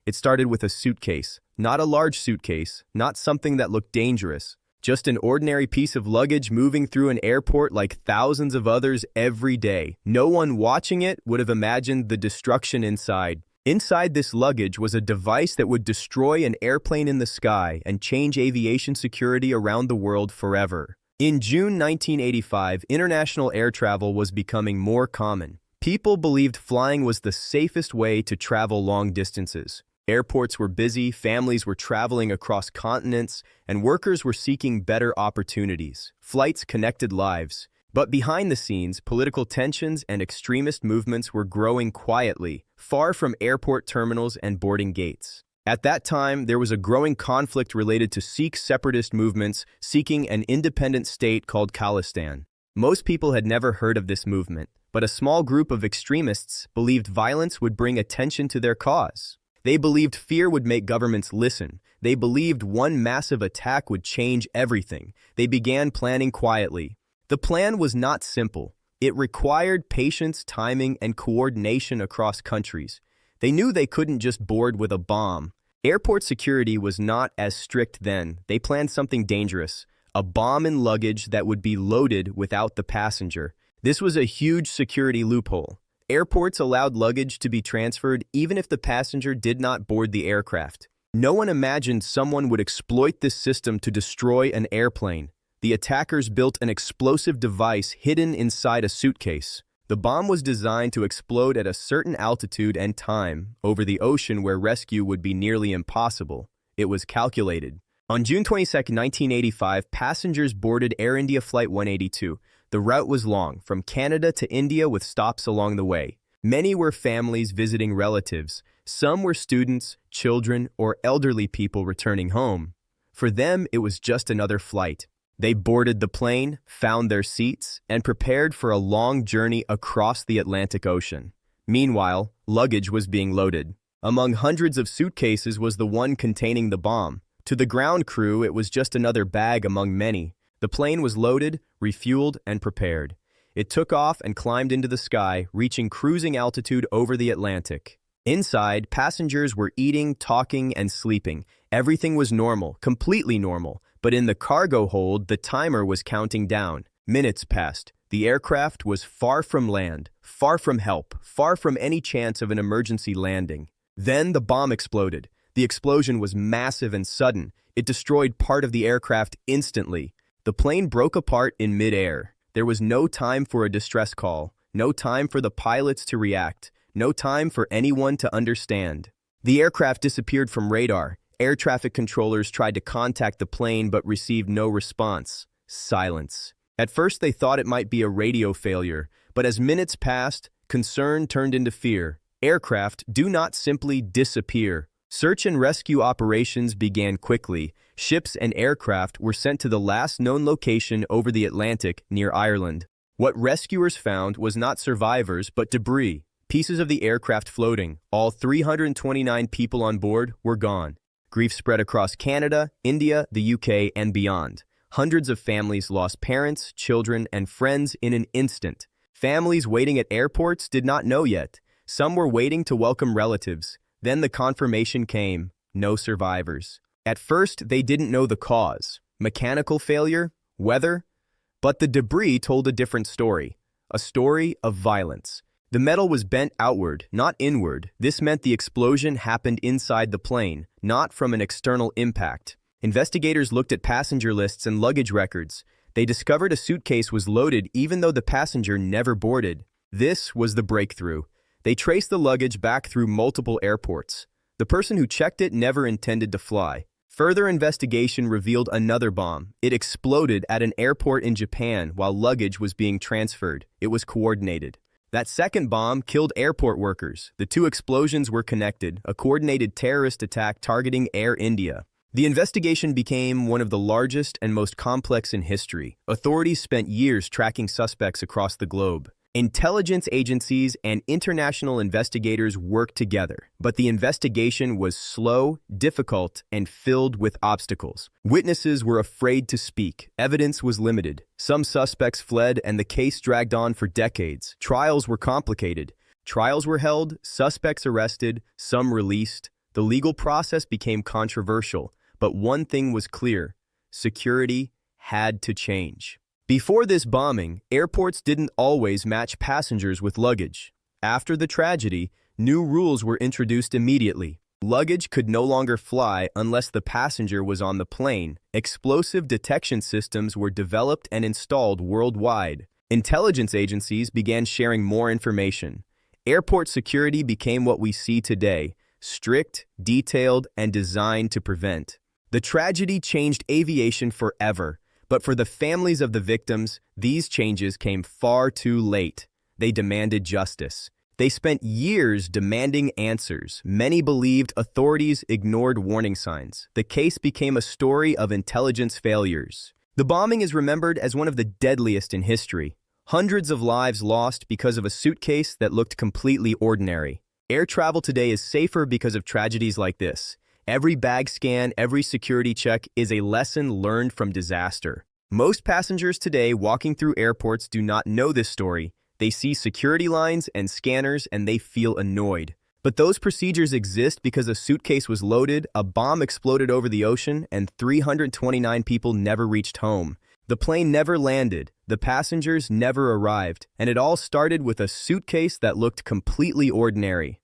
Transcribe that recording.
It started with a suitcase. Not a large suitcase, not something that looked dangerous. Just an ordinary piece of luggage moving through an airport like thousands of others every day. No one watching it would have imagined the destruction inside. Inside this luggage was a device that would destroy an airplane in the sky and change aviation security around the world forever. In June 1985, international air travel was becoming more common. People believed flying was the safest way to travel long distances. Airports were busy, families were traveling across continents, and workers were seeking better opportunities. Flights connected lives. But behind the scenes, political tensions and extremist movements were growing quietly, far from airport terminals and boarding gates. At that time, there was a growing conflict related to Sikh separatist movements seeking an independent state called Khalistan. Most people had never heard of this movement, but a small group of extremists believed violence would bring attention to their cause. They believed fear would make governments listen. They believed one massive attack would change everything. They began planning quietly. The plan was not simple. It required patience, timing, and coordination across countries. They knew they couldn't just board with a bomb. Airport security was not as strict then. They planned something dangerous, a bomb in luggage that would be loaded without the passenger. This was a huge security loophole. Airports allowed luggage to be transferred even if the passenger did not board the aircraft. No one imagined someone would exploit this system to destroy an airplane. The attackers built an explosive device hidden inside a suitcase. The bomb was designed to explode at a certain altitude and time over the ocean where rescue would be nearly impossible. It was calculated. On June 22, 1985, passengers boarded Air India Flight 182. The route was long, from Canada to India with stops along the way. Many were families visiting relatives. Some were students, children, or elderly people returning home. For them, it was just another flight. They boarded the plane, found their seats, and prepared for a long journey across the Atlantic Ocean. Meanwhile, luggage was being loaded. Among hundreds of suitcases was the one containing the bomb. To the ground crew, it was just another bag among many. The plane was loaded, refueled, and prepared. It took off and climbed into the sky, reaching cruising altitude over the Atlantic. Inside, passengers were eating, talking, and sleeping. Everything was normal, completely normal. But in the cargo hold, the timer was counting down. Minutes passed. The aircraft was far from land, far from help, far from any chance of an emergency landing. Then the bomb exploded. The explosion was massive and sudden. It destroyed part of the aircraft instantly. The plane broke apart in mid-air. There was no time for a distress call, no time for the pilots to react, no time for anyone to understand. The aircraft disappeared from radar. Air traffic controllers tried to contact the plane but received no response. Silence. At first they thought it might be a radio failure, but as minutes passed, concern turned into fear. Aircraft do not simply disappear. Search and rescue operations began quickly. Ships and aircraft were sent to the last known location over the Atlantic near Ireland. What rescuers found was not survivors but debris, pieces of the aircraft floating. All 329 people on board were gone. Grief spread across Canada, India, the UK, and beyond. Hundreds of families lost parents, children, and friends in an instant. Families waiting at airports did not know yet. Some were waiting to welcome relatives. Then the confirmation came: no survivors. At first, they didn't know the cause. Mechanical failure? Weather? But the debris told a different story. A story of violence. The metal was bent outward, not inward. This meant the explosion happened inside the plane, not from an external impact. Investigators looked at passenger lists and luggage records. They discovered a suitcase was loaded even though the passenger never boarded. This was the breakthrough. They traced the luggage back through multiple airports. The person who checked it never intended to fly. Further investigation revealed another bomb. It exploded at an airport in Japan while luggage was being transferred. It was coordinated. That second bomb killed airport workers. The two explosions were connected, a coordinated terrorist attack targeting Air India. The investigation became one of the largest and most complex in history. Authorities spent years tracking suspects across the globe. Intelligence agencies and international investigators worked together, but the investigation was slow, difficult, and filled with obstacles. Witnesses were afraid to speak. Evidence was limited. Some suspects fled, and the case dragged on for decades. Trials were complicated. Trials were held, suspects arrested, some released. The legal process became controversial, but one thing was clear: security had to change. Before this bombing, airports didn't always match passengers with luggage. After the tragedy, new rules were introduced immediately. Luggage could no longer fly unless the passenger was on the plane. Explosive detection systems were developed and installed worldwide. Intelligence agencies began sharing more information. Airport security became what we see today: strict, detailed, and designed to prevent. The tragedy changed aviation forever, but for the families of the victims, these changes came far too late. They demanded justice. They spent years demanding answers. Many believed authorities ignored warning signs. The case became a story of intelligence failures. The bombing is remembered as one of the deadliest in history. Hundreds of lives lost because of a suitcase that looked completely ordinary. Air travel today is safer because of tragedies like this. Every bag scan, every security check is a lesson learned from disaster. Most passengers today walking through airports do not know this story. They see security lines and scanners and they feel annoyed. But those procedures exist because a suitcase was loaded, a bomb exploded over the ocean, and 329 people never reached home. The plane never landed, the passengers never arrived, and it all started with a suitcase that looked completely ordinary.